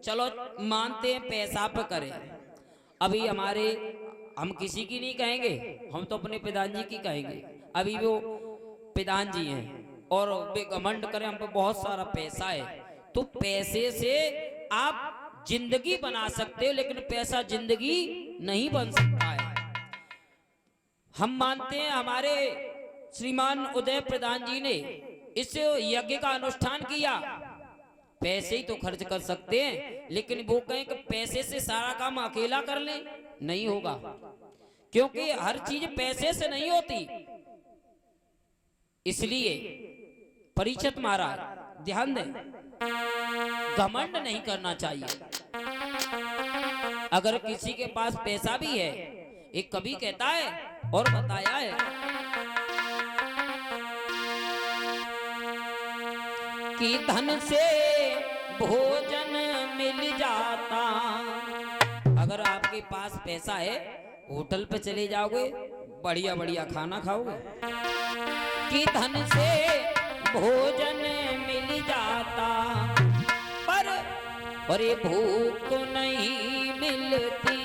चलो मानते हैं पैसा पे करे, अभी हम किसी की नहीं कहेंगे, हम तो अपने पिताजी की कहेंगे। अभी वो पिताजी हैं और वे घमंड करें हम पे बहुत सारा पैसा है, तो पैसे से आप जिंदगी बना सकते हो, लेकिन पैसा जिंदगी नहीं बन सकता है। हम मानते हैं हमारे श्रीमान उदय प्रधान जी ने इस यज्ञ का अनुष्ठान किया, पैसे ही तो खर्च कर सकते हैं, लेकिन वो कहें कि पैसे से सारा काम अकेला कर ले, नहीं होगा, क्योंकि हर चीज पैसे से नहीं होती। इसलिए परीक्षित महाराज ध्यान दें, घमंड नहीं करना चाहिए। अगर किसी के पास पैसा भी है, एक कवि कहता है और बताया है कि धन से भोजन मिल जाता। अगर आपके पास पैसा है, होटल पे चले जाओगे, बढ़िया बढ़िया खाना खाओगे, कि धन से भोजन मिल जाता, पर ये भूख नहीं मिलती।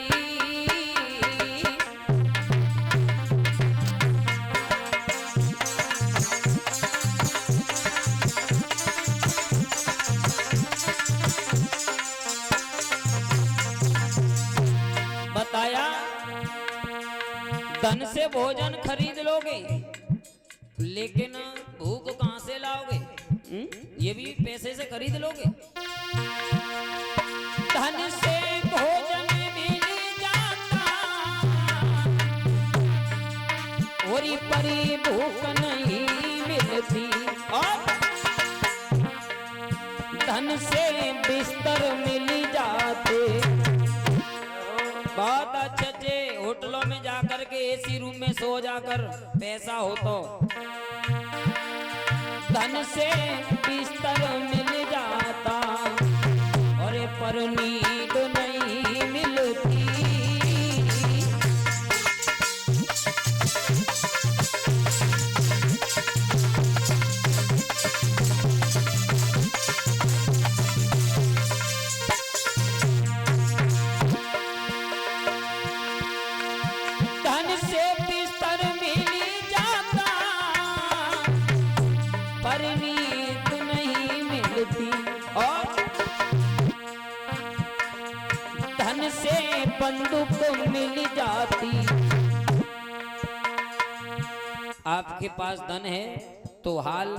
धन से भोजन खरीद लोगे, लेकिन भूख कहां से लाओगे? ये भी पैसे से खरीद लोगे। धन से भोजन मिल जाता, और परी भूख नहीं मिलती। और धन से बिस्तर मिल जाते, बहुत अच्छे होटलों में जाकर के एसी रूम में सो जाकर पैसा हो तो, धन से बिस्तर मिल जाता, और पर नींद नहीं मिलती। और धन से बंदूक मिल जाती। आपके पास धन है तो हाल